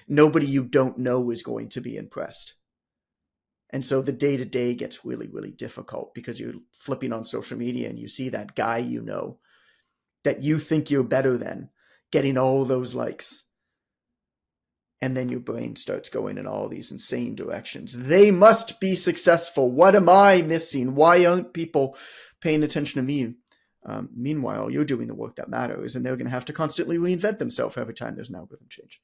nobody you don't know is going to be impressed. And so the day-to-day gets really, really difficult because you're flipping on social media and you see that guy you know that you think you're better than getting all those likes. And then your brain starts going in all these insane directions. They must be successful. What am I missing? Why aren't people paying attention to me? Meanwhile, you're doing the work that matters, and they're going to have to constantly reinvent themselves every time there's an algorithm change.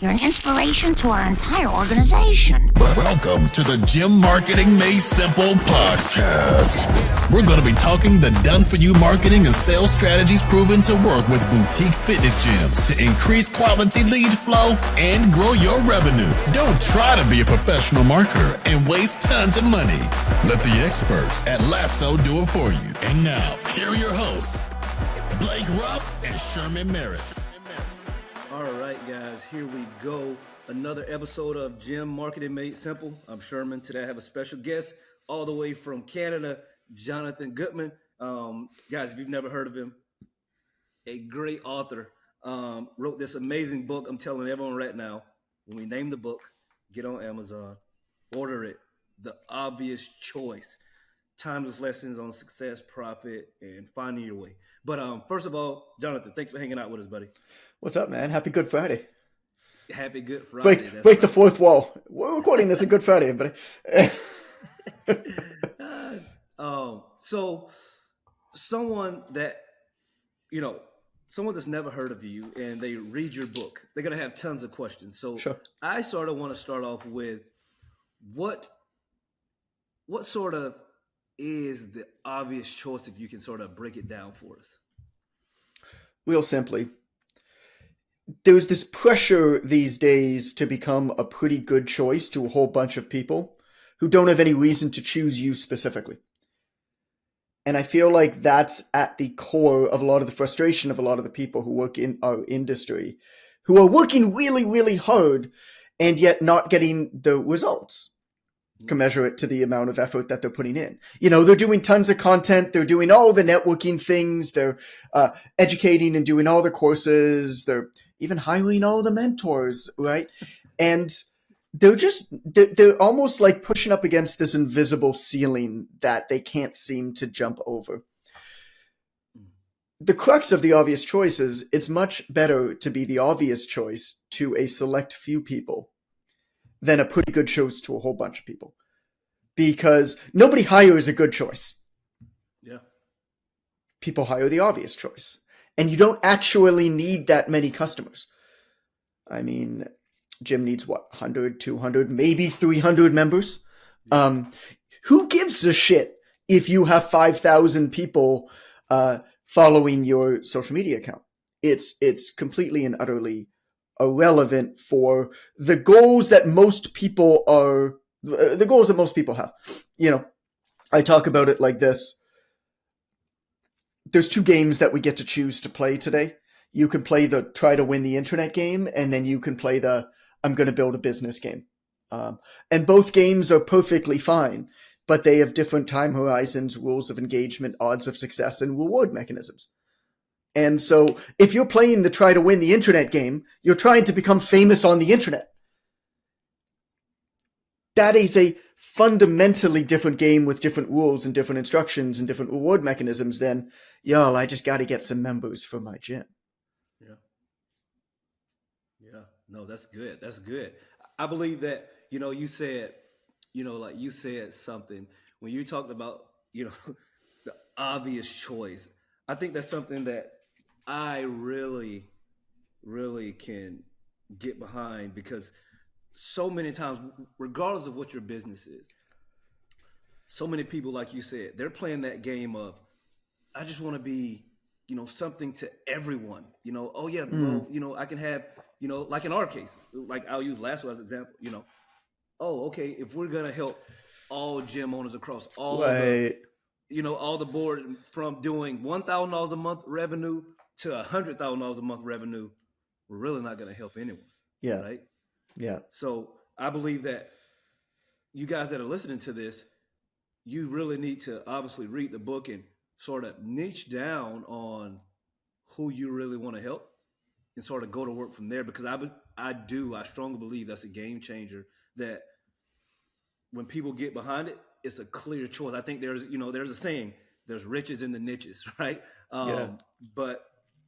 You're an inspiration to our entire organization. Welcome to the Gym Marketing Made Simple podcast. We're going to be talking the done-for-you marketing and sales strategies proven to work with boutique fitness gyms to increase quality lead flow and grow your revenue. Don't try to be a professional marketer and waste tons of money. Let the experts at Lasso do it for you. And now, here are your hosts, Blake Ruff and Sherman Merricks. All right, guys, here we go. Another episode of Gym Marketing Made Simple. I'm Sherman. Today I have a special guest all the way from Canada, Jonathan Goodman. Guys, if you've never heard of him, a great author, wrote this amazing book. I'm telling everyone right now, when we name the book, get on Amazon, order it. The Obvious Choice. Timeless lessons on success, profit, and finding your way. But first of all, Jonathan, thanks for hanging out with us, buddy. What's up, man? Happy Good Friday. Happy Good Friday. Break the fourth wall. We're recording this on Good Friday, buddy. So someone that, someone that's never heard of you and they read your book, they're going to have tons of questions. So sure. I sort of want to start off with what sort of is the obvious choice, if you can sort of break it down for us? Real simply, there's this pressure these days to become a pretty good choice to a whole bunch of people who don't have any reason to choose you specifically. And I feel like that's at the core of a lot of the frustration of a lot of the people who work in our industry, who are working really, really hard and yet not getting the results commensurate to the amount of effort that they're putting in. They're doing tons of content. They're doing all the networking things. They're educating and doing all the courses. They're even hiring all the mentors, right? And they're almost like pushing up against this invisible ceiling that they can't seem to jump over. The crux of the obvious choice is it's much better to be the obvious choice to a select few people than a pretty good choice to a whole bunch of people. Because nobody hires a good choice. Yeah. People hire the obvious choice. And you don't actually need that many customers. I mean, gym needs 100, 200, maybe 300 members. Who gives a shit if you have 5,000 people following your social media account? It's completely and utterly irrelevant for the goals that most people have. I talk about it like this. There's two games that we get to choose to play today. You can play the try to win the internet game, and then you can play the I'm going to build a business game. And both games are perfectly fine, but they have different time horizons, rules of engagement, odds of success, and reward mechanisms. And so if you're playing the try to win the internet game, you're trying to become famous on the internet. That is a fundamentally different game with different rules and different instructions and different reward mechanisms than, I just got to get some members for my gym. Yeah. Yeah. No, that's good. That's good. I believe that, you said something when you talked about, the obvious choice. I think that's something that I really, really can get behind, because so many times, regardless of what your business is, so many people, like you said, they're playing that game of, I just want to be, something to everyone, I can have, like in our case, like I'll use Lasso as an example, okay, if we're going to help all gym owners across all all the board, from doing $1,000 a month revenue to $100,000 a month revenue, we're really not going to help anyone. Yeah. Right. Yeah. So I believe that you guys that are listening to this, you really need to obviously read the book and sort of niche down on who you really want to help. and sort of go to work from there, because I strongly believe that's a game changer, that when people get behind it, it's a clear choice. I think there's a saying, there's riches in the niches, right? Yeah. But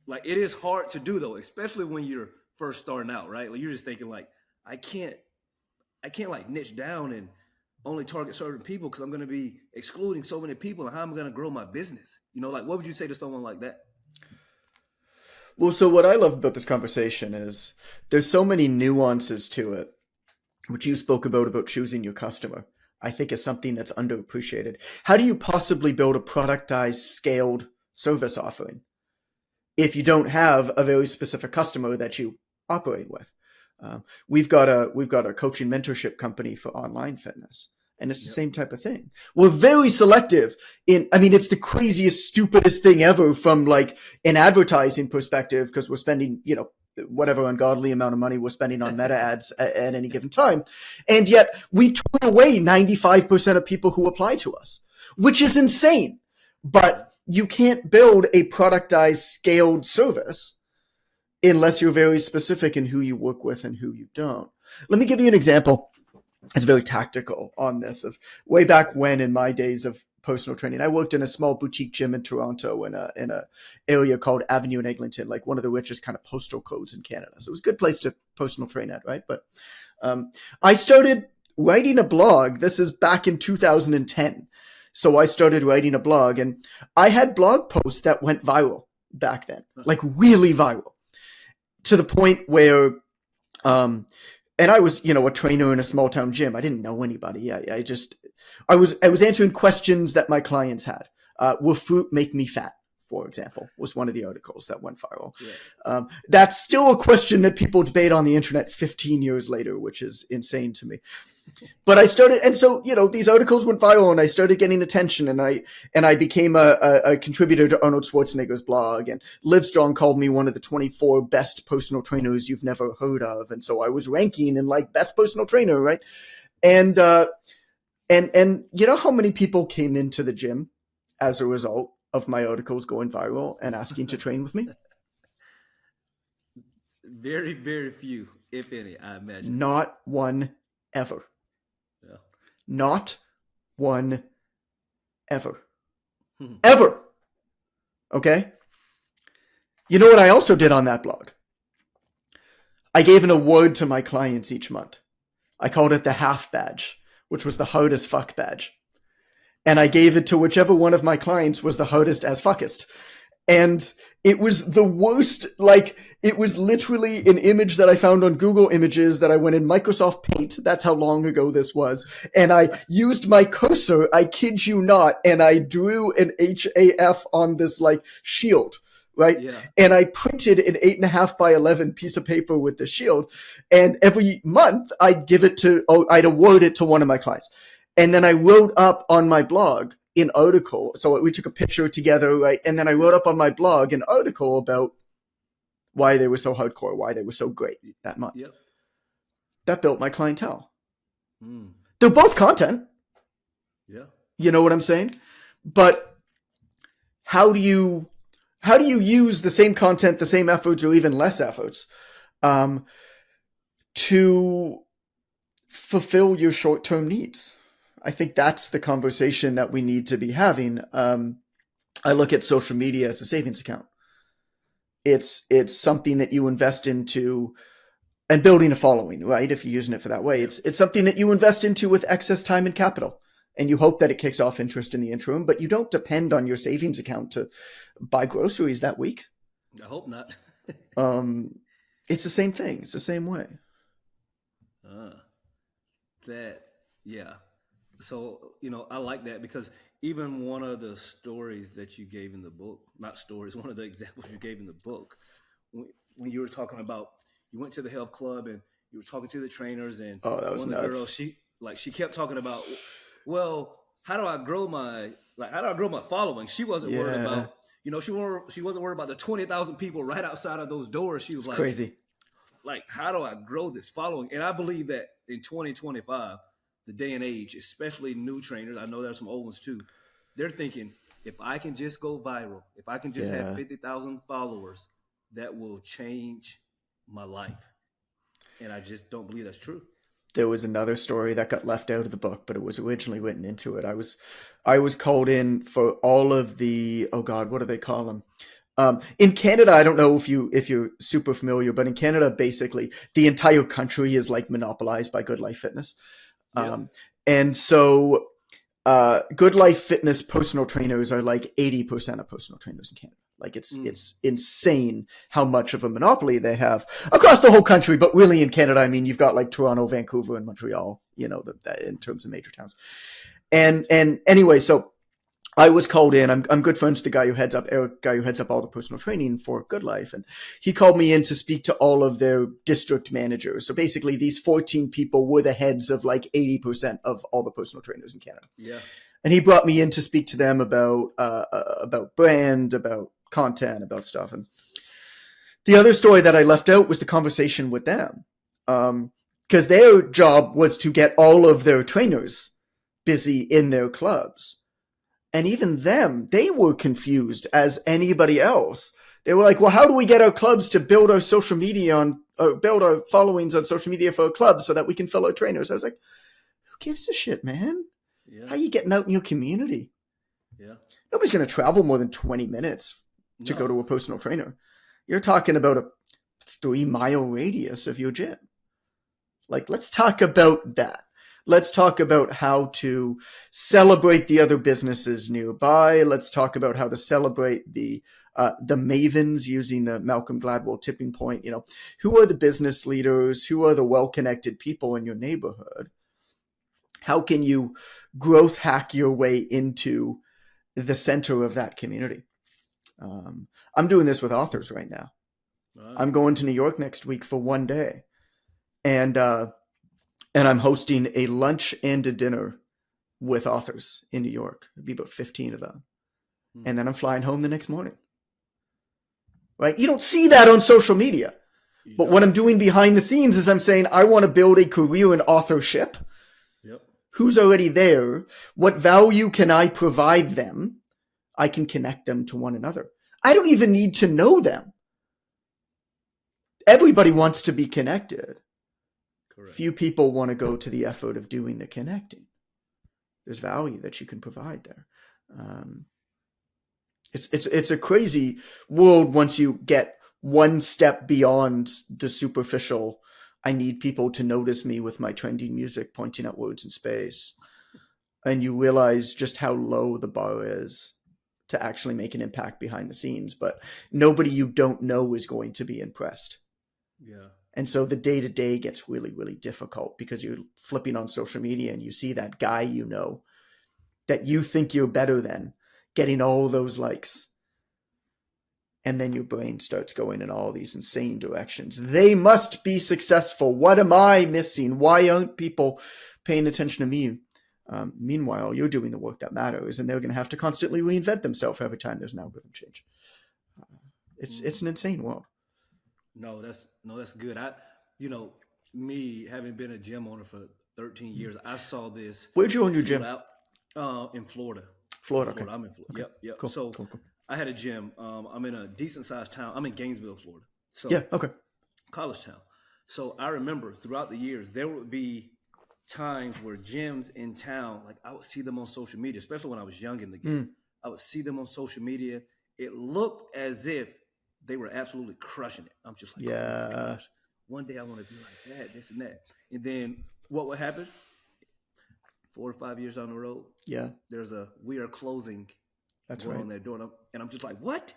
like, it is hard to do though, especially when you're first starting out, right? Like, you're just thinking like, I can't like niche down and only target certain people, because I'm going to be excluding so many people, and how am I going to grow my business? Like, what would you say to someone like that? Well, so what I love about this conversation is there's so many nuances to it, which you spoke about choosing your customer. I think is something that's underappreciated. How do you possibly build a productized, scaled service offering if you don't have a very specific customer that you operate with? We've got a coaching mentorship company for online fitness, and it's the same type of thing. We're very selective it's the craziest, stupidest thing ever from like an advertising perspective, because we're spending, whatever ungodly amount of money we're spending on meta ads at any given time. And yet we turn away 95% of people who apply to us, which is insane. But you can't build a productized, scaled service unless you're very specific in who you work with and who you don't. Let me give you an example. It's very tactical on this, of way back when, in my days of personal training. I worked in a small boutique gym in Toronto in a area called Avenue in Eglinton, like one of the richest kind of postal codes in Canada. So it was a good place to personal train at, right? But I started writing a blog. This is back in 2010. So I started writing a blog, and I had blog posts that went viral back then, like really viral, to the point where, and I was, a trainer in a small town gym. I didn't know anybody. I was answering questions that my clients had. Will fruit make me fat, for example, was one of the articles that went viral. Yeah. That's still a question that people debate on the internet 15 years later, which is insane to me. But I started, and so, these articles went viral, and I started getting attention, and I became a contributor to Arnold Schwarzenegger's blog, and Livestrong called me one of the 24 best personal trainers you've never heard of. And so I was ranking in like best personal trainer, right? And you know how many people came into the gym as a result of my articles going viral and asking to train with me? Very, very few, if any, I imagine. Not one ever. Yeah. Not one ever. Ever. Okay? You know what I also did on that blog? I gave an award to my clients each month. I called it the half badge, which was the hardest fuck badge. And I gave it to whichever one of my clients was the hardest as fuckest. And it was the worst. Like, it was literally an image that I found on Google Images that I went in Microsoft Paint. That's how long ago this was. And I used my cursor, I kid you not, and I drew an HAF on this like shield, right? Yeah. And I printed an 8.5 by 11 piece of paper with the shield. And every month I'd award it to one of my clients. And then I wrote up on my blog an article. So we took a picture together, right? And then I wrote up on my blog an article about why they were so hardcore, why they were so great that month. Yep. That built my clientele. They're both content. Yeah. You know what I'm saying? But how do you use the same content, the same efforts, or even less efforts to fulfill your short-term needs? I think that's the conversation that we need to be having. I look at social media as a savings account. It's something that you invest into, and building a following, right? If you're using it for that way, it's something that you invest into with excess time and capital, and you hope that it kicks off interest in the interim, but you don't depend on your savings account to buy groceries that week. I hope not. It's the same thing. It's the same way. Yeah. So, I like that, because even one of the stories that you gave in the book, not stories, one of the examples you gave in the book, when you were talking about, you went to the health club and you were talking to the trainers, and that was one of the girls, she kept talking about, well, how do I grow my following? She wasn't worried about, she wasn't worried about the 20,000 people right outside of those doors. She was like, crazy. Like, how do I grow this following? And I believe that in 2025, the day and age, especially new trainers, I know there's some old ones too, they're thinking, if I can just go viral, if I can just have 50,000 followers, that will change my life. And I just don't believe that's true. There was another story that got left out of the book, but it was originally written into it. I was called in for all of the, oh God, what do they call them? In Canada, I don't know if you're super familiar, but in Canada, basically the entire country is like monopolized by Good Life Fitness. Yeah. And so Good Life Fitness personal trainers are like 80% of personal trainers in Canada. Like it's insane how much of a monopoly they have across the whole country. But really in Canada, I mean, you've got like Toronto, Vancouver, and Montreal, you know, in terms of major towns. And anyway, so I was called in. I'm good friends with the guy who heads up all the personal training for Good Life. And he called me in to speak to all of their district managers. So basically these 14 people were the heads of like 80% of all the personal trainers in Canada. Yeah. And he brought me in to speak to them about brand, about content, about stuff. And the other story that I left out was the conversation with them. Because their job was to get all of their trainers busy in their clubs. And even them, they were confused as anybody else. They were like, well, how do we get our clubs to build our social media build our followings on social media for our clubs so that we can fill our trainers? I was like, who gives a shit, man? Yeah. How are you getting out in your community? Yeah. Nobody's going to travel more than 20 minutes to go to a personal trainer. You're talking about a 3-mile radius of your gym. Like, let's talk about that. Let's talk about how to celebrate the other businesses nearby. Let's talk about how to celebrate the mavens, using the Malcolm Gladwell tipping point. You know, who are the business leaders? Who are the well-connected people in your neighborhood? How can you growth hack your way into the center of that community? I'm doing this with authors right now. Wow. I'm going to New York next week for one day. And I'm hosting a lunch and a dinner with authors in New York. It'd be about 15 of them. And then I'm flying home the next morning. Right? You don't see that on social media. But what I'm doing behind the scenes is I'm saying, I want to build a career in authorship. Yep. Who's already there? What value can I provide them? I can connect them to one another. I don't even need to know them. Everybody wants to be connected. Correct. Few people want to go to the effort of doing the connecting. There's value that you can provide there. It's a crazy world once you get one step beyond the superficial. I need people to notice me with my trendy music pointing at words in space. And you realize just how low the bar is to actually make an impact behind the scenes. But nobody you don't know is going to be impressed. Yeah. And so the day-to-day gets really, really difficult because you're flipping on social media and you see that guy you know that you think you're better than getting all those likes. And then your brain starts going in all these insane directions. They must be successful. What am I missing? Why aren't people paying attention to me? Meanwhile, you're doing the work that matters, and they're going to have to constantly reinvent themselves every time there's an algorithm change. It's an insane world. No, that's good. Me having been a gym owner for 13 years, I saw this. Where'd you own your gym? In Florida. Florida. Okay. I'm in Florida. Okay. Yep. Cool. So Cool. I had a gym. I'm in a decent sized town. I'm in Gainesville, Florida. So Yeah. Okay. college town. So I remember throughout the years, there would be times where gyms in town, like I would see them on social media, especially when I was young in the game. I would see them on social media. It looked as if they were absolutely crushing it. I'm just like, Yeah. oh my gosh, one day I want to be like that, this and that. And then what would happen? 4 or 5 years down the road, Yeah. there's a "we are closing" That's going right. on their door, and I'm just like, what?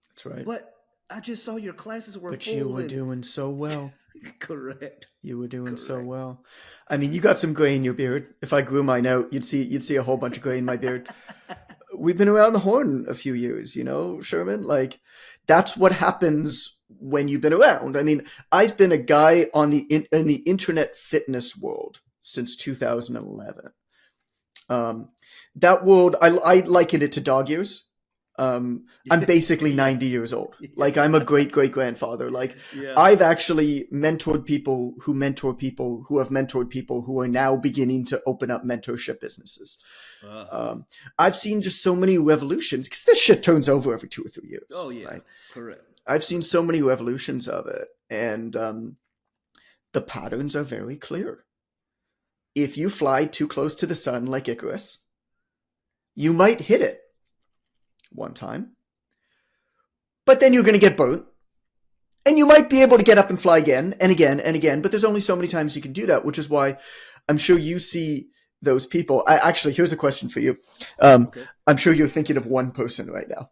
That's right. But I just saw your classes were But full. you were doing so well. Correct. You were doing so Correct. well. I mean, you got some gray in your beard. If I grew mine out, you'd see a whole bunch of gray in my beard. We've been around the horn a few years, you know, Sherman. Like, that's what happens when you've been around. I mean, I've been a guy in the internet fitness world since 2011. That world, I liken it to dog years. I'm basically 90 years old. Like, I'm a great grandfather. Like, Yeah. I've actually mentored people who mentor people who have mentored people who are now beginning to open up mentorship businesses. I've seen just so many revolutions because this shit turns over every 2 or 3 years. Oh yeah. Right? Correct. I've seen so many revolutions of it, and the patterns are very clear. If you fly too close to the sun like Icarus, you might hit it one time, but then you're going to get burnt. And you might be able to get up and fly again and again and again, but there's only so many times you can do that, which is why I'm sure you see those people. Actually, here's a question for you. Okay. I'm sure you're thinking of one person right now.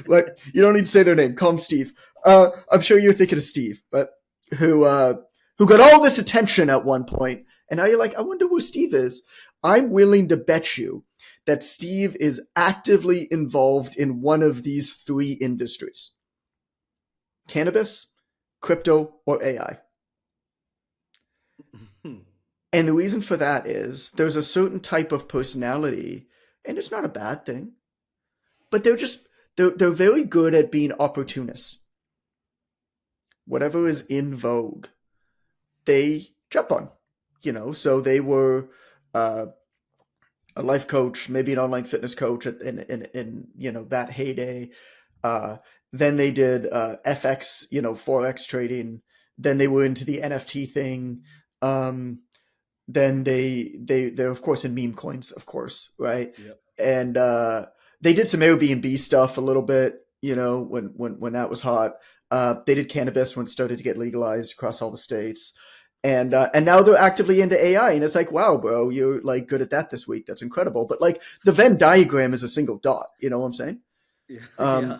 Like, you don't need to say their name. Call him Steve. I'm sure you're thinking of Steve, but who got all this attention at one point, and now you're like, I wonder who Steve is. I'm willing to bet you that Steve is actively involved in one of these three industries: cannabis, crypto, or AI. And the reason for that is there's a certain type of personality, and it's not a bad thing, but they're very good at being opportunists. Whatever is in vogue, they jump on, so they were a life coach, maybe an online fitness coach in that heyday. Then they did FX, Forex trading. Then they were into the NFT thing. Then they're of course in meme coins, of course, right? Yep. And they did some Airbnb stuff a little bit, when that was hot. They did cannabis when it started to get legalized across all the states. And now they're actively into AI, and it's like, wow, bro, you're like good at that this week. That's incredible. But like the Venn diagram is a single dot. You know what I'm saying? Yeah. Yeah.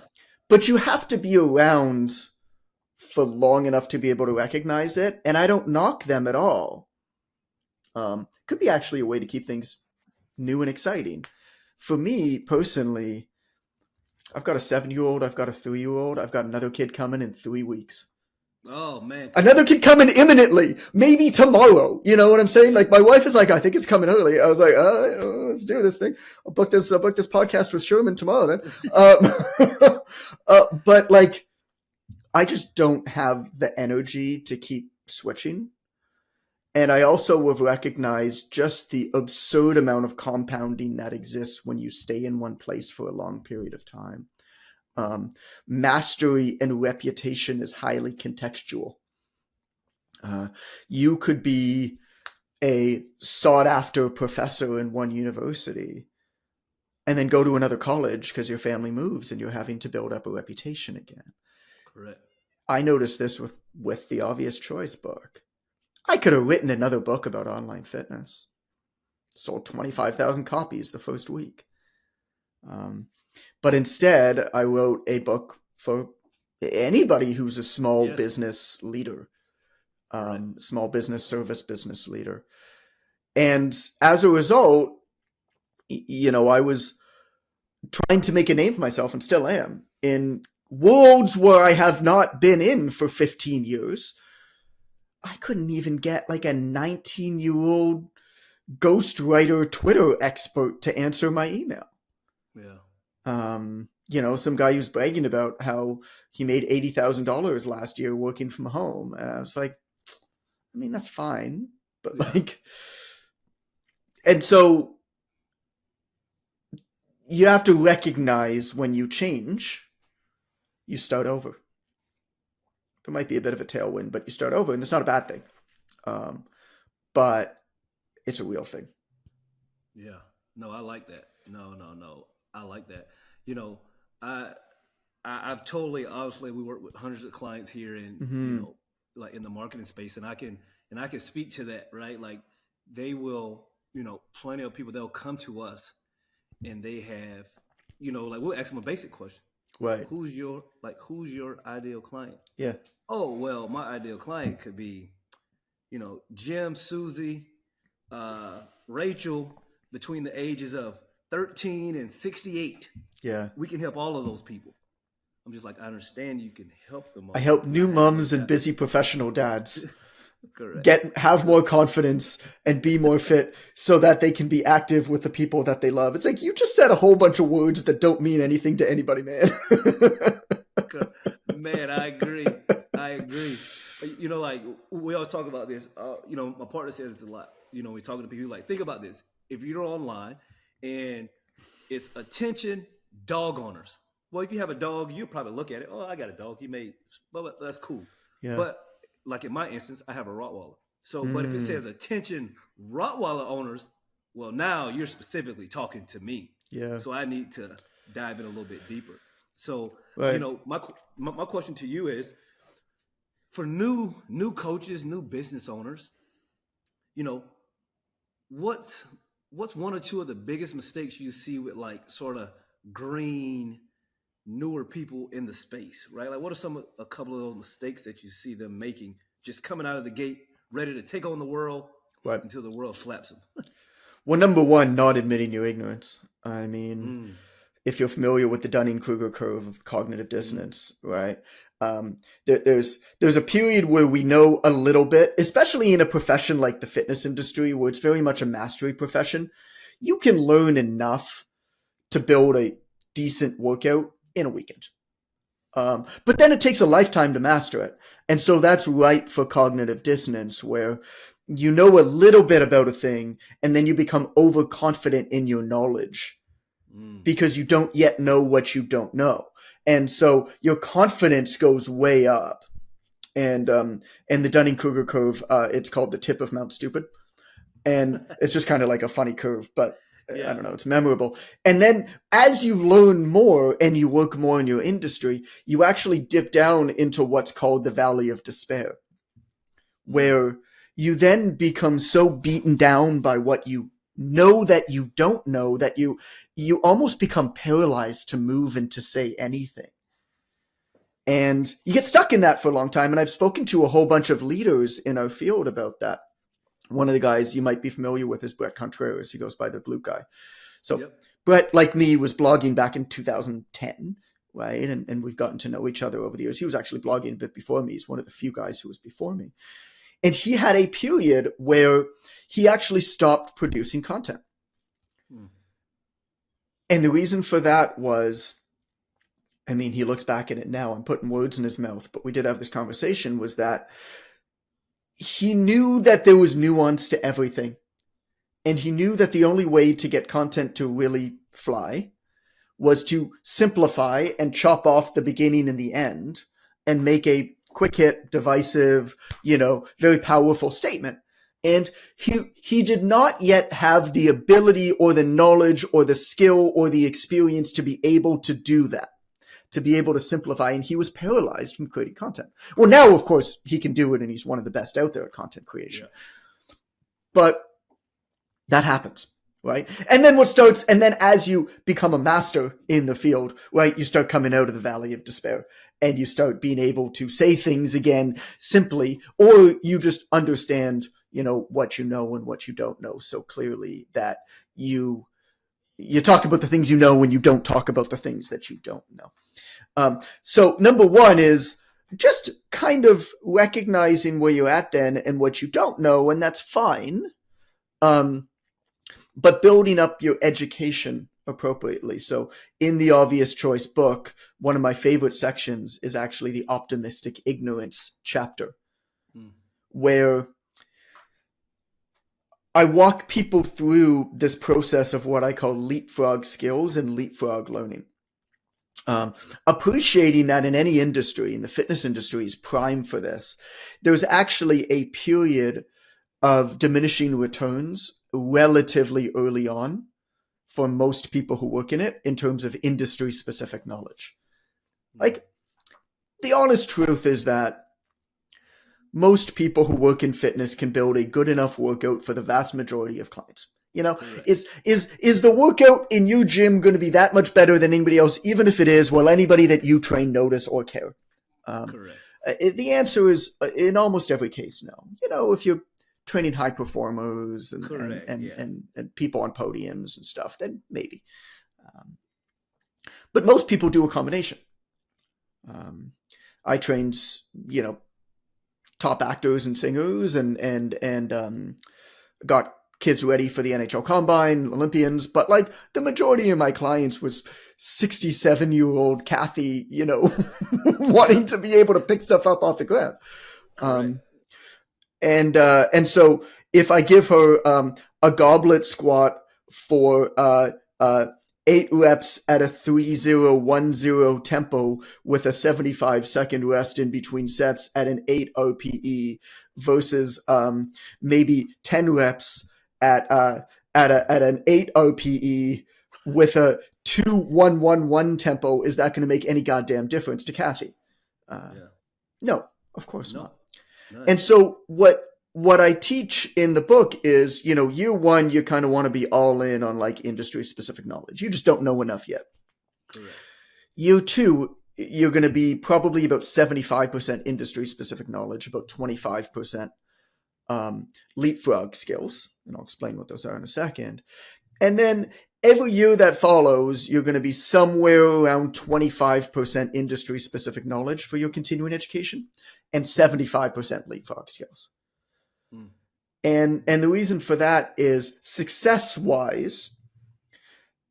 But you have to be around for long enough to be able to recognize it. And I don't knock them at all. Could be actually a way to keep things new and exciting. For me personally, I've got a 7-year-old, I've got a 3-year-old, I've got another kid coming in 3 weeks. Oh man, another kid coming imminently, maybe tomorrow. You know what I'm saying? Like my wife is like, I think it's coming early. I was like, let's do this thing. I'll book this podcast with Sherman tomorrow then. But like, I just don't have the energy to keep switching. And I also have recognized just the absurd amount of compounding that exists when you stay in one place for a long period of time. Mastery and reputation is highly contextual. You could be a sought-after professor in one university and then go to another college because your family moves and you're having to build up a reputation again. Correct. I noticed this with the Obvious Choice book. I could have written another book about online fitness. Sold 25,000 copies the first week. But instead, I wrote a book for anybody who's a small business leader, small business service business leader. And as a result, I was trying to make a name for myself, and still am, in worlds where I have not been in for 15 years. I couldn't even get like a 19-year-old ghostwriter Twitter expert to answer my email. Yeah. Some guy who's bragging about how he made $80,000 last year working from home. And I was like, I mean, that's fine. But like, and so you have to recognize when you change, you start over. There might be a bit of a tailwind, but you start over, and it's not a bad thing. But it's a real thing. Yeah. No, I like that. No. I like that. I've totally, obviously we work with hundreds of clients here in, like in the marketing space, and I can speak to that, right? Like they will, plenty of people, they'll come to us and they have, like we'll ask them a basic question. Right. Who's your ideal client? Yeah. Oh, well, my ideal client could be, Jim, Susie, Rachel, between the ages of 13 and 68. Yeah. We can help all of those people. I'm just like, I understand you can help them all. I help new moms and busy professional dads Correct. have more confidence and be more fit so that they can be active with the people that they love. It's like, you just said a whole bunch of words that don't mean anything to anybody, man. Man, I agree. Like we always talk about this. My partner says this a lot. We're talking to people like, think about this. If you're online and it's attention dog owners, well, if you have a dog, you probably look at it. Oh, I got a dog. He made, well, that's cool. Yeah. But like in my instance, I have a Rottweiler. So, but if it Mm. says attention Rottweiler owners, well, now you're specifically talking to me. Yeah. So I need to dive in a little bit deeper. So, Right. my question to you is, for new coaches, new business owners, what's one or two of the biggest mistakes you see with like sort of green newer people in the space, right? Like, what are a couple of those mistakes that you see them making, just coming out of the gate, ready to take on the world, Right. until the world slaps them? Well, number one, not admitting your ignorance. I mean, if you're familiar with the Dunning-Kruger curve of cognitive dissonance, right? There's a period where we know a little bit, especially in a profession like the fitness industry, where it's very much a mastery profession. You can learn enough to build a decent workout in a weekend. But then it takes a lifetime to master it. And so that's ripe for cognitive dissonance, where you know a little bit about a thing and then you become overconfident in your knowledge because you don't yet know what you don't know. And so your confidence goes way up. And the Dunning-Kruger curve, it's called the tip of Mount Stupid. And it's just kind of like a funny curve, but Yeah. I don't know, it's memorable. And then as you learn more and you work more in your industry, you actually dip down into what's called the valley of despair, where you then become so beaten down by what you know that you don't know that you almost become paralyzed to move and to say anything. And you get stuck in that for a long time. And I've spoken to a whole bunch of leaders in our field about that. One of the guys you might be familiar with is Brett Contreras. He goes by the Blue Guy. So Yep. Brett, like me, was blogging back in 2010, right? And we've gotten to know each other over the years. He was actually blogging a bit before me. He's one of the few guys who was before me. And he had a period where he actually stopped producing content. And the reason for that was, I mean, he looks back at it now. I'm putting words in his mouth, but we did have this conversation, was that he knew that there was nuance to everything. And he knew that the only way to get content to really fly was to simplify and chop off the beginning and the end and make a quick hit, divisive, very powerful statement. And he did not yet have the ability or the knowledge or the skill or the experience to be able to do that, to be able to simplify. And he was paralyzed from creating content. Well, now, of course, he can do it, and he's one of the best out there at content creation. Yeah. But that happens, right? And then as you become a master in the field, right, you start coming out of the valley of despair and you start being able to say things again simply, or you just understand, what you know and what you don't know so clearly that you talk about the things you know when you don't talk about the things that you don't know. So number one is just kind of recognizing where you're at then and what you don't know, and that's fine. But building up your education appropriately. So in the Obvious Choice book, one of my favorite sections is actually the optimistic ignorance chapter, where I walk people through this process of what I call leapfrog skills and leapfrog learning. Appreciating that in any industry, in the fitness industry is prime for this. There's actually a period of diminishing returns relatively early on for most people who work in it in terms of industry specific knowledge. Like, the honest truth is that most people who work in fitness can build a good enough workout for the vast majority of clients. Is the workout in your gym going to be that much better than anybody else? Even if it is, will anybody that you train notice or care? Correct. The answer is in almost every case, no. If you're training high performers and people on podiums and stuff, then maybe. But most people do a combination. I trained, top actors and singers and got kids ready for the NHL Combine, Olympians, but like the majority of my clients was 67-year-old Kathy, wanting to be able to pick stuff up off the ground. And so if I give her a goblet squat for 8 reps at a 3010 tempo with a 75-second rest in between sets at an 8 RPE versus maybe 10 reps at an 8 RPE with a 2111 tempo. Is that going to make any goddamn difference to Kathy? No, of course not. Nice. And so what I teach in the book is, year one, you kind of want to be all in on like industry specific knowledge. You just don't know enough yet. Correct. Year two, you're going to be probably about 75% industry specific knowledge, about 25% leapfrog skills. And I'll explain what those are in a second. And then every year that follows, you're going to be somewhere around 25% industry specific knowledge for your continuing education and 75% leapfrog skills. And the reason for that is success-wise,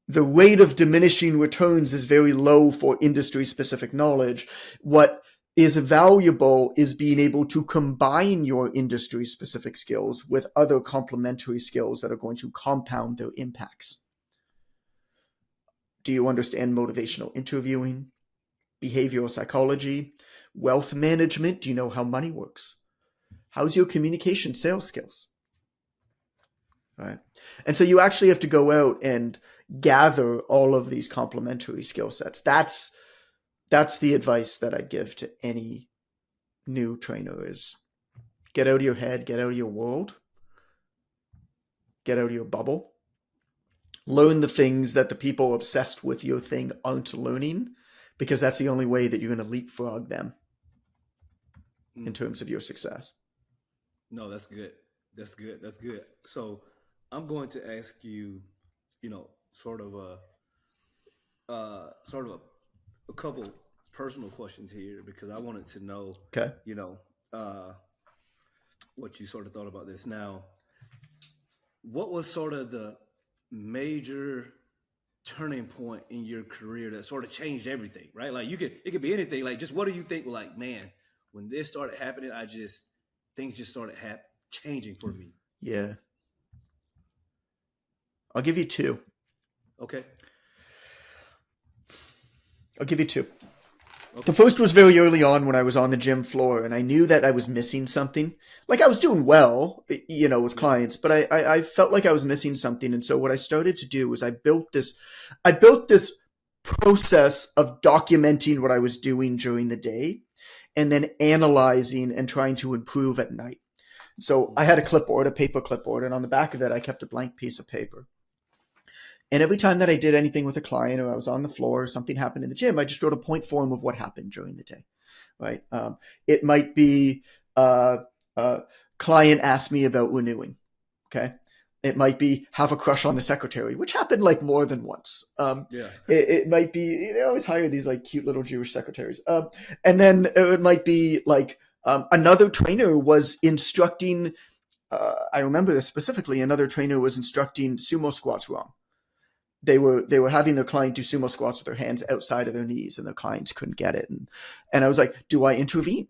the rate of diminishing returns is very low for industry-specific knowledge. What is valuable is being able to combine your industry-specific skills with other complementary skills that are going to compound their impacts. Do you understand motivational interviewing, behavioral psychology, wealth management? Do you know how money works? How's your communication sales skills? All right. And so you actually have to go out and gather all of these complementary skill sets. That's the advice that I give to any new trainer is get out of your head, get out of your world, get out of your bubble, learn the things that the people obsessed with your thing aren't learning, because that's the only way that you're going to leapfrog them in terms of your success. No, that's good. That's good. So I'm going to ask you, sort of a couple personal questions here, because I wanted to know, okay, what you sort of thought about this. Now, what was sort of the major turning point in your career that sort of changed everything, right? Like it could be anything. Like, just what do you think? Like, man, when this started happening, things just started changing for me. Yeah. I'll give you two. Okay. I'll give you two. Okay. The first was very early on when I was on the gym floor and I knew that I was missing something. Like, I was doing well, with clients, but I felt like I was missing something. And so what I started to do was I built this process of documenting what I was doing during the day and then analyzing and trying to improve at night. So I had a paper clipboard, and on the back of it, I kept a blank piece of paper. And every time that I did anything with a client or I was on the floor or something happened in the gym, I just wrote a point form of what happened during the day, right? It might be client asked me about renewing, okay? It might be have a crush on the secretary, which happened like more than once. It might be, they always hire these like cute little Jewish secretaries. And then it might be like another trainer was instructing, I remember this specifically, another trainer was instructing sumo squats wrong. They were having their client do sumo squats with their hands outside of their knees, and the clients couldn't get it. And I was like, do I intervene?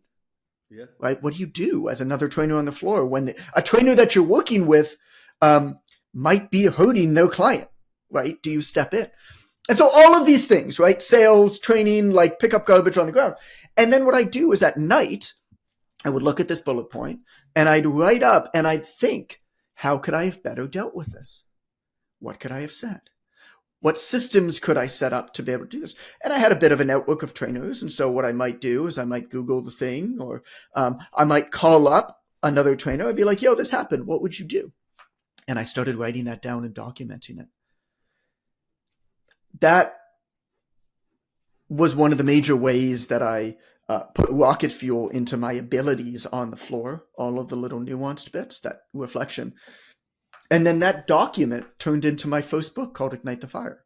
Yeah. Right? What do you do as another trainer on the floor when a trainer that you're working with might be hurting their client, right? Do you step in? And so all of these things, right? Sales, training, like pick up garbage on the ground. And then what I do is at night, I would look at this bullet point and I'd write up and I'd think, how could I have better dealt with this? What could I have said? What systems could I set up to be able to do this? And I had a bit of a network of trainers. And so what I might do is I might Google the thing, or I might call up another trainer. I'd be like, yo, this happened. What would you do? And I started writing that down and documenting it. That was one of the major ways that I put rocket fuel into my abilities on the floor, all of the little nuanced bits, that reflection. And then that document turned into my first book called Ignite the Fire.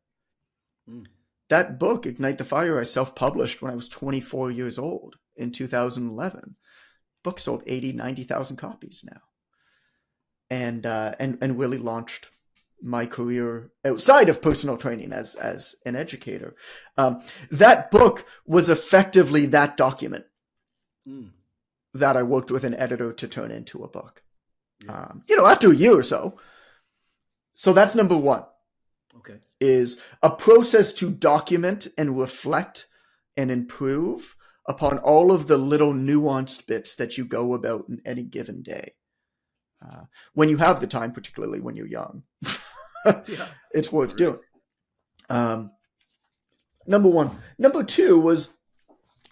That book, Ignite the Fire, I self-published when I was 24 years old in 2011. Book sold 80, 90,000 copies now. And really launched my career outside of personal training as an educator. That book was effectively that document that I worked with an editor to turn into a book. After a year or so. So that's number one. Okay. is a process to document and reflect and improve upon all of the little nuanced bits that you go about in any given day. When you have the time, particularly when you're young, Yeah. it's worth Correct. doing. Number one. Number two was,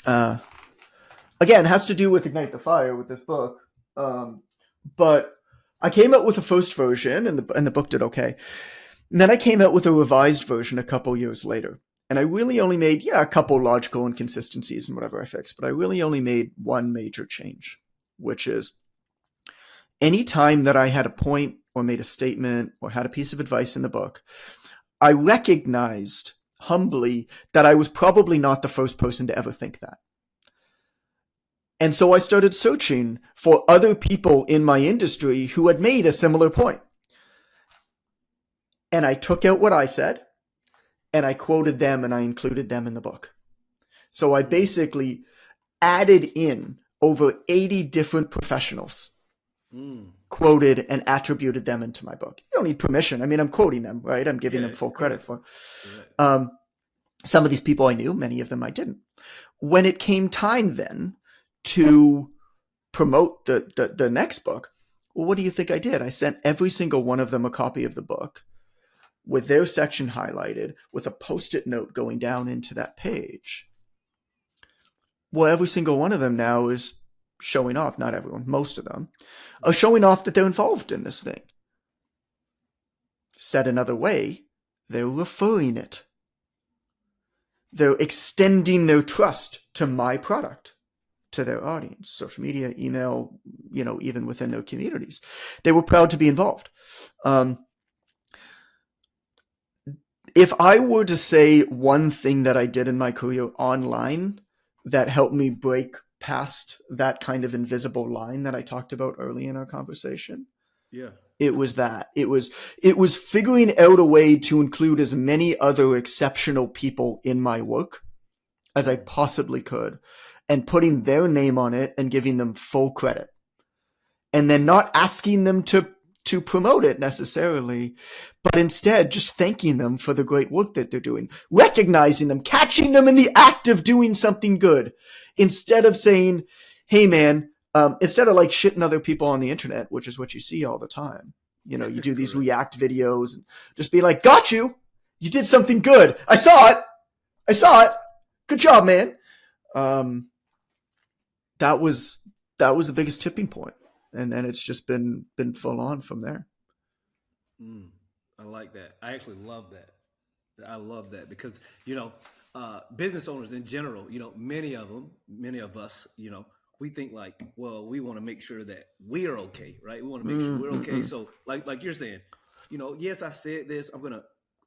again, has to do with Ignite the Fire with this book. But I came out with a first version, and the book did okay. And then I came out with a revised version a couple years later. And I really only made, a couple logical inconsistencies and whatever I fixed, but I really only made one major change, which is any time that I had a point or made a statement or had a piece of advice in the book, I recognized humbly that I was probably not the first person to ever think that. And so I started searching for other people in my industry who had made a similar point. And I took out what I said, and I quoted them, and I included them in the book. So I basically added in over 80 different professionals, quoted and attributed them into my book. You don't need permission. I mean, I'm quoting them, right? I'm giving them full credit for. Some of these people I knew, many of them I didn't. When it came time then to promote the next book, well, what do you think I did? I sent every single one of them a copy of the book with their section highlighted with a Post-it note going down into that page. Well, every single one of them now is showing off, not everyone, most of them, are showing off that they're involved in this thing. Said another way, they're referring it. They're extending their trust to my product, to their audience, social media, email, even within their communities. They were proud to be involved. If I were to say one thing that I did in my career online that helped me break past that kind of invisible line that I talked about early in our conversation, it was that. It was figuring out a way to include as many other exceptional people in my work as I possibly could, and putting their name on it and giving them full credit. And then not asking them to promote it necessarily, but instead just thanking them for the great work that they're doing, recognizing them, catching them in the act of doing something good, instead of saying, hey man, instead of like shitting other people on the internet, which is what you see all the time. You do these React videos and just be like, got you. You did something good. I saw it. Good job, man. That was the biggest tipping point. And then it's just been full on from there. I like that. I actually love that. I love that because, business owners in general, many of us, we think like, well, we want to make sure that we are okay, right? We want to make sure we're okay. So like you're saying, yes, I said this,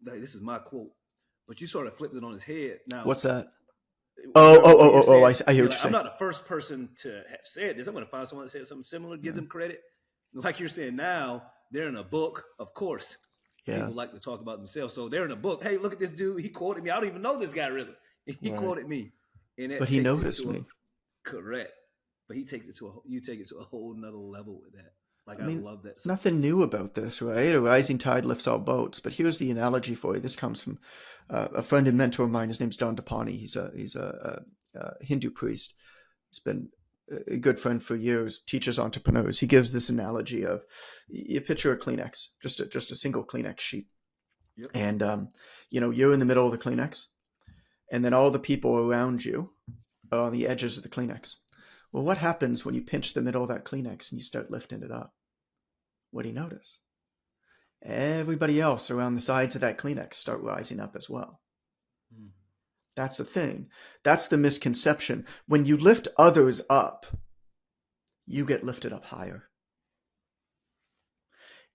this is my quote, but you sort of flipped it on his head. Now, what's that? I hear what you're saying. I'm not the first person to have said this. I'm going to find someone that said something similar, give them credit. Like you're saying now, they're in a book, of course. People like to talk about themselves. So they're in a book. Hey, look at this dude. He quoted me. I don't even know this guy really. He quoted me. But he noticed me. Correct. But you take it to a whole nother level with that. Like, I love that. Nothing new about this, right? A rising tide lifts all boats. But here's the analogy for you. This comes from a friend and mentor of mine. His name's Don Dapani. He's a Hindu priest. He's been a good friend for years, teaches entrepreneurs. He gives this analogy of, you picture a Kleenex, just a single Kleenex sheet. Yep. And, you're in the middle of the Kleenex, and then all the people around you are on the edges of the Kleenex. Well, what happens when you pinch the middle of that Kleenex and you start lifting it up? What do you notice? Everybody else around the sides of that Kleenex start rising up as well. That's the thing. That's the misconception. When you lift others up, you get lifted up higher.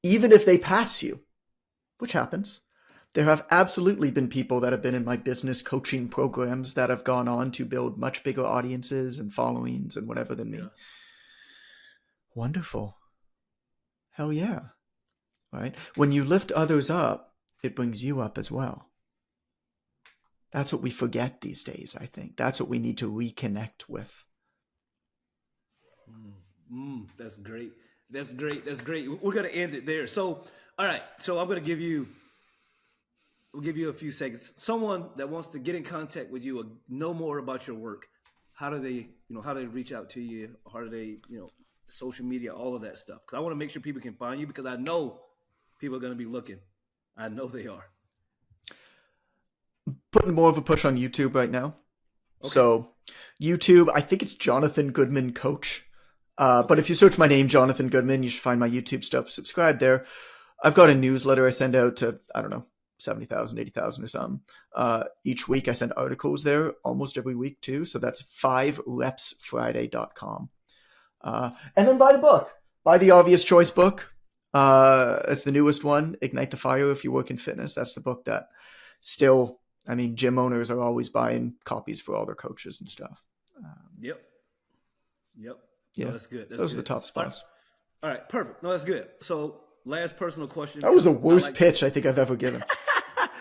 Even if they pass you, which happens. There have absolutely been people that have been in my business coaching programs that have gone on to build much bigger audiences and followings and whatever than me. Wonderful. Hell yeah. Right? When you lift others up, it brings you up as well. That's what we forget these days, I think. That's what we need to reconnect with. That's great. That's great. We're going to end it there. So, all right. So I'm going to give you we'll give you a few seconds. Someone that wants to get in contact with you or know more about your work, how do they, how do they reach out to you? How do they, social media, all of that stuff? Because I want to make sure people can find you because I know people are going to be looking. I know they are. Putting more of a push on YouTube right now. Okay. So YouTube, I think it's Jonathan Goodman Coach. But if you search my name, Jonathan Goodman, you should find my YouTube stuff. Subscribe there. I've got a newsletter I send out to, I don't know, 70,000, 80,000 or something. Each week I send articles there almost every week too. So that's 5repsfriday.com. And then buy the book. Buy the Obvious Choice book. It's the newest one, Ignite the Fire If You Work in Fitness. That's the book that still, gym owners are always buying copies for all their coaches and stuff. Yep. Yeah, no, that's good. Those are the top spots. All right, perfect. No, that's good. So last personal question. That was the worst pitch I think I've ever given.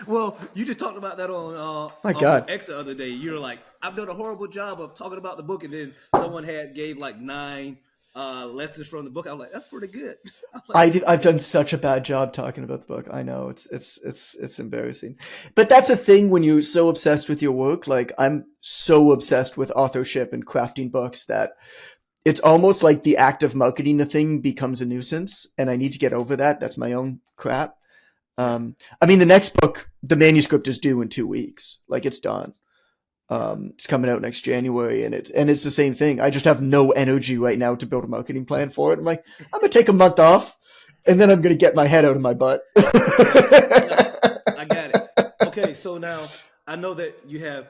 Well, you just talked about that on God. X the other day. You're like, I've done a horrible job of talking about the book, and then someone gave like 9 lessons from the book. I was like, that's pretty good. I've done such a bad job talking about the book. I know it's embarrassing, but that's a thing when you're so obsessed with your work. Like I'm so obsessed with authorship and crafting books that it's almost like the act of marketing the thing becomes a nuisance, and I need to get over that. That's my own crap. The next book, the manuscript is due in 2 weeks. Like it's done. It's coming out next January, and it's the same thing. I just have no energy right now to build a marketing plan for it. I'm like, I'm gonna take a month off, and then I'm gonna get my head out of my butt. I got it. Okay, so now I know that you have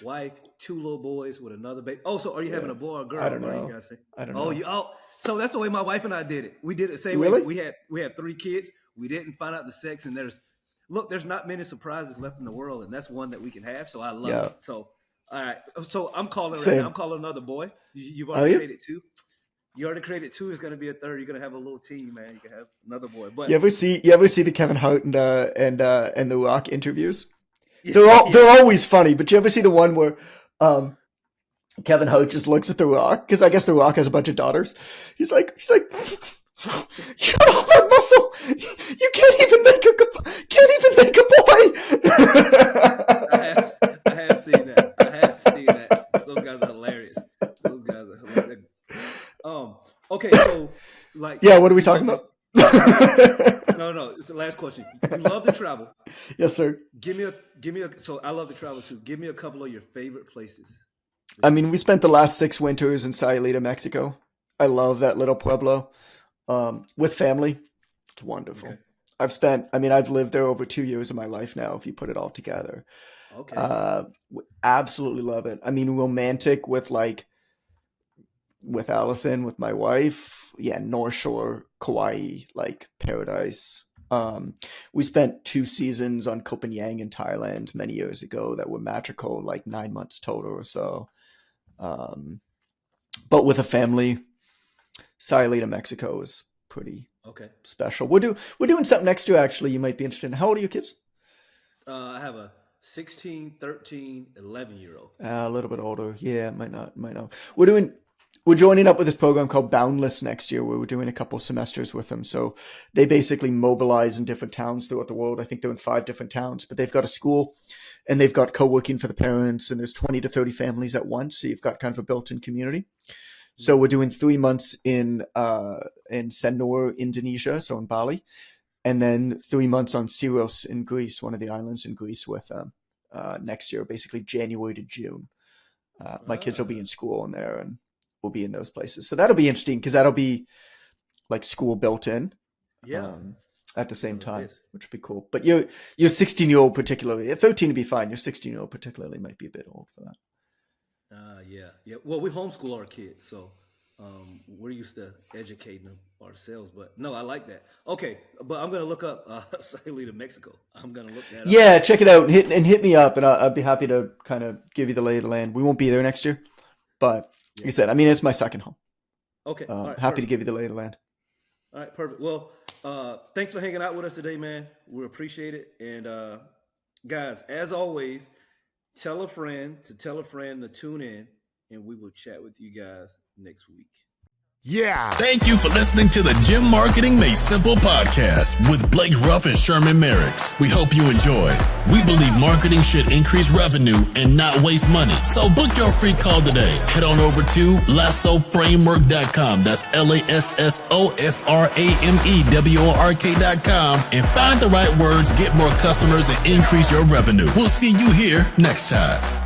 wife, 2 little boys with another baby. Oh, so are you having a boy or a girl? I don't know. I don't know. So that's the way my wife and I did it. We did it the same way. We had 3 kids. We didn't find out the sex, and there's not many surprises left in the world, and that's one that we can have. So I love it. So all right. So I'm calling right now. I'm calling another boy. You've already created 2. You already created 2. It's going to be a third. You're going to have a little team, man. You can have another boy. But you ever see the Kevin Hart and the Rock interviews? They're always funny. But you ever see the one where Kevin Hart just looks at the Rock, because I guess the Rock has a bunch of daughters. He's like. You got all that muscle. You can't even make a boy. I have seen that. Those guys are hilarious. Okay, so what are we talking about? No. It's the last question. You love to travel. Yes, sir. Give me a. So I love to travel too. Give me a couple of your favorite places. We spent the last 6 winters in Sayulita, Mexico. I love that little pueblo. With family, it's wonderful. Okay. I've lived there over 2 years of my life now, if you put it all together. Okay. Absolutely love it. Romantic with Allison, with my wife. Yeah, North Shore, Kauai, like paradise. We spent 2 seasons on Koh Phangan in Thailand many years ago that were magical, like 9 months total or so. But with a family, Sayulita, Mexico is pretty special. We're doing something next year, actually. You might be interested in. How old are your kids? I have a 16, 13, 11-year-old. A little bit older. Yeah, might not. We're joining up with this program called Boundless next year, where we're doing a couple semesters with them. So they basically mobilize in different towns throughout the world. I think they're in 5 different towns, but they've got a school and they've got co-working for the parents, and there's 20 to 30 families at once. So you've got kind of a built-in community. So we're doing 3 months in Senor, Indonesia, so in Bali, and then 3 months on Syros in Greece, one of the islands in Greece, with them next year, basically January to June. My kids will be in school in there, and we'll be in those places. So that'll be interesting, because that'll be like school built in at the same time, which would be cool. But your 16-year-old particularly, 13 to be fine. Your 16-year-old particularly might be a bit old for that. Yeah. Well, we homeschool our kids, so we're used to educating them ourselves. But no, I like that. Okay, but I'm gonna look up Sayulita, Mexico. I'm gonna look that up. Yeah, check it out and hit me up, and I'd be happy to kind of give you the lay of the land. We won't be there next year, but like I said, it's my second home. Okay, all right, happy to give you the lay of the land. All right, perfect. Well, thanks for hanging out with us today, man. We appreciate it, and guys, as always. Tell a friend to tune in, and we will chat with you guys next week. Yeah. Thank you for listening to the Gym Marketing Made Simple podcast with Blake Ruff and Sherman Merricks. We hope you enjoy. We believe marketing should increase revenue and not waste money. So book your free call today. Head on over to lassoframework.com. That's LASSOFRAMEWORK.com and find the right words, get more customers, and increase your revenue. We'll see you here next time.